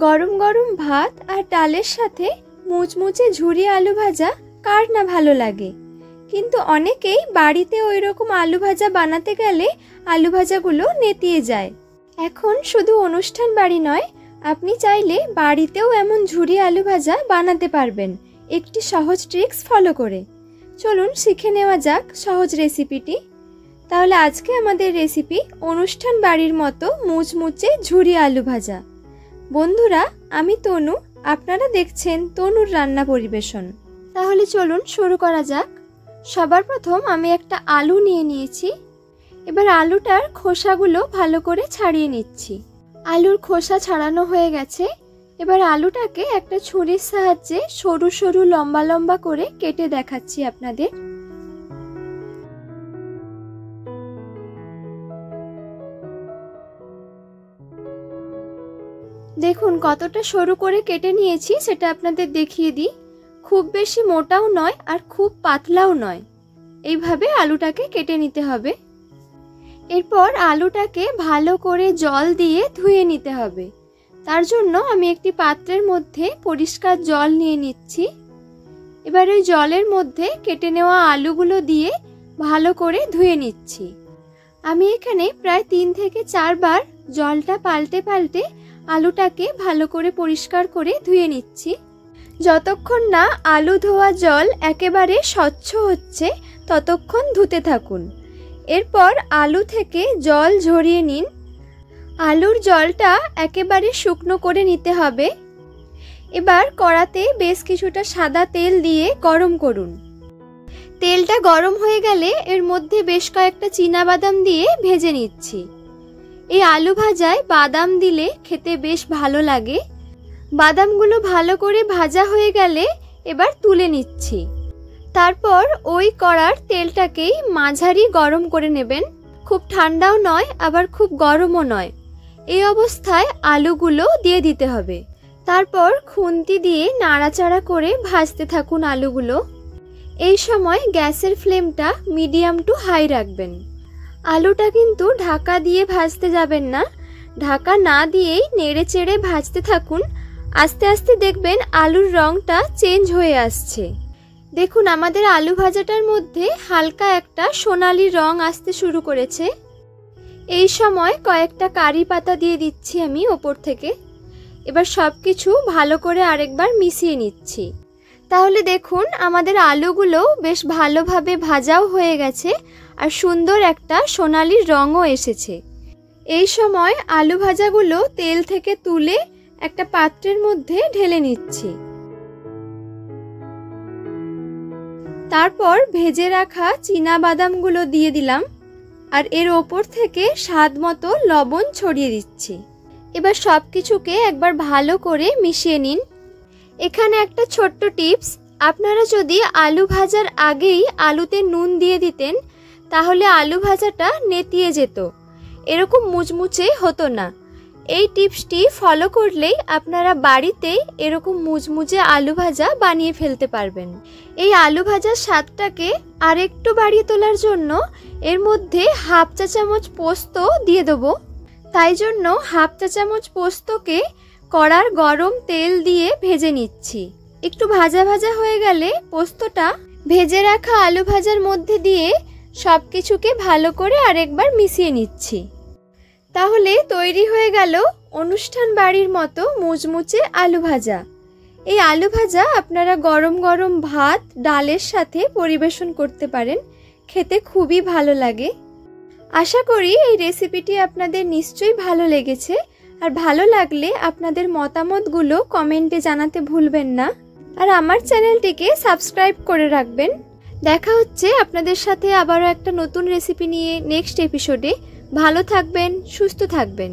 গরম গরম ভাত আর ডালের সাথে মুচমুচে ঝুরি আলু ভাজা কার না ভালো লাগে। কিন্তু অনেকেই বাড়িতে ওই রকম আলু ভাজা বানাতে গেলে আলু ভাজাগুলো নেতিয়ে যায়। এখন শুধু অনুষ্ঠান বাড়ি নয়, আপনি চাইলে বাড়িতেও এমন ঝুরি আলু ভাজা বানাতে পারবেন একটি সহজ ট্রিক্স ফলো করে। চলুন শিখে নেওয়া যাক সহজ রেসিপিটি। তাহলে আজকে আমাদের রেসিপি অনুষ্ঠান বাড়ির মতো মুচমুচে ঝুরি আলু ভাজা। বন্ধুরা, আমি তনু, আপনারা দেখছেন তনুর রান্না পরিবেশন। তাহলে চলুন শুরু করা যাক। সবার প্রথম আমি একটা আলু নিয়ে নিয়েছি। এবার আলুটার খোসাগুলো ভালো করে ছাড়িয়ে নিচ্ছি। আলুর খোসা ছাড়ানো হয়ে গেছে। এবার আলুটাকে একটা ছুরির সাহায্যে সরু সরু লম্বা লম্বা করে কেটে দেখাচ্ছি আপনাদের। দেখুন কতটা সরু করে কেটে নিয়েছি সেটা আপনাদের দেখিয়ে দিই। খুব বেশি মোটাও নয় আর খুব পাতলাও নয়, এইভাবে আলুটাকে কেটে নিতে হবে। এরপর আলুটাকে ভালো করে জল দিয়ে ধুয়ে নিতে হবে। তার জন্য আমি একটি পাত্রের মধ্যে পরিষ্কার জল নিয়ে নিচ্ছি। এবার ওই জলের মধ্যে কেটে নেওয়া আলুগুলো দিয়ে ভালো করে ধুয়ে নিচ্ছি। আমি এখানে প্রায় 3 থেকে 4 বার জলটা পাল্টে পাল্টে আলুটাকে ভালো করে পরিষ্কার করে ধুয়ে নিচ্ছি। যতক্ষণ না আলু ধোয়া জল একেবারে স্বচ্ছ হচ্ছে ততক্ষণ ধুতে থাকুন। এরপর আলু থেকে জল ঝরিয়ে নিন। আলুর জলটা একেবারে শুকনো করে নিতে হবে। এবার কড়াতে বেশ কিছুটা সাদা তেল দিয়ে গরম করুন। তেলটা গরম হয়ে গেলে এর মধ্যে বেশ কয়েকটা চীনাবাদাম দিয়ে ভেজে নিচ্ছি। এই আলু ভাজায় বাদাম দিলে খেতে বেশ ভালো লাগে। বাদামগুলো ভালো করে ভাজা হয়ে গেলে এবার তুলে নিচ্ছি। তারপর ওই কড়ার তেলটাকেই মাঝারি গরম করে নেবেন। খুব ঠান্ডাও নয় আবার খুব গরমও নয়, এই অবস্থায় আলুগুলো দিয়ে দিতে হবে। তারপর খুন্তি দিয়ে নাড়াচাড়া করে ভাজতে থাকুন আলুগুলো। এই সময় গ্যাসের ফ্লেমটা মিডিয়াম টু হাই রাখবেন। আলুটা কিন্তু ঢাকা দিয়ে ভাজতে যাবেন না, ঢাকা না দিয়েই নেড়ে চেড়ে ভাজতে থাকুন। আস্তে আস্তে দেখবেন আলুর রংটা চেঞ্জ হয়ে আসছে। দেখুন আমাদের আলু ভাজাটার মধ্যে হালকা একটা সোনালি রং আসতে শুরু করেছে। এই সময় কয়েকটা কারি পাতা দিয়ে দিচ্ছি আমি ওপর থেকে। এবার সব কিছু ভালো করে আরেকবার মিশিয়ে নিচ্ছি। তাহলে দেখুন আমাদের আলুগুলো বেশ ভালোভাবে ভাজাও হয়ে গেছে আর সুন্দর একটা সোনালি রঙও এসেছে। এই সময় আলু ভাজাগুলো তেল থেকে তুলে একটা পাত্রের মধ্যে ঢেলে নিচ্ছি। তারপর ভেজে রাখা চীনাবাদামগুলো দিয়ে দিলাম আর এর ওপর থেকে স্বাদ মতো লবণ ছড়িয়ে দিচ্ছি। এবার সব কিছুকে একবার ভালো করে মিশিয়ে নিন। এখানে একটা ছোট্ট টিপস, আপনারা যদি আলু ভাজার আগেই আলুতে নুন দিয়ে দিতেন তাহলে আলু ভাজাটা নেতিয়ে যেত, এরকম মুচমুচে হতো না। এই টিপসটি ফলো করলেই আপনারা বাড়িতেই এরকম মুচমুচে আলু ভাজা বানিয়ে ফেলতে পারবেন। এই আলু ভাজার স্বাদটাকে আরেকটু বাড়িয়ে তোলার জন্য এর মধ্যে হাফ চা চামচ পোস্ত দিয়ে দেবো। তাই জন্য হাফ চা চামচ পোস্তকে কড়ার গরম তেল দিয়ে ভেজে নিচ্ছি। একটু ভাজা ভাজা হয়ে গেলে পোস্তটা ভেজে রাখা আলু ভাজার মধ্যে দিয়ে সব কিছুকে ভালো করে আরেকবার মিশিয়ে নিচ্ছি। তাহলে তৈরি হয়ে গেল অনুষ্ঠান বাড়ির মতো মুচমুচে আলু ভাজা। এই আলু ভাজা আপনারা গরম গরম ভাত ডালের সাথে পরিবেশন করতে পারেন, খেতে খুবই ভালো লাগে। আশা করি এই রেসিপিটি আপনাদের নিশ্চয়ই ভালো লেগেছে। আর ভালো লাগলে আপনাদের মতামতগুলো কমেন্টে জানাতে ভুলবেন না। আর আমার চ্যানেলটিকে সাবস্ক্রাইব করে রাখবেন। দেখা হচ্ছে আপনাদের সাথে আবারও একটা নতুন রেসিপি নিয়ে নেক্সট এপিসোডে। ভালো থাকবেন, সুস্থ থাকবেন।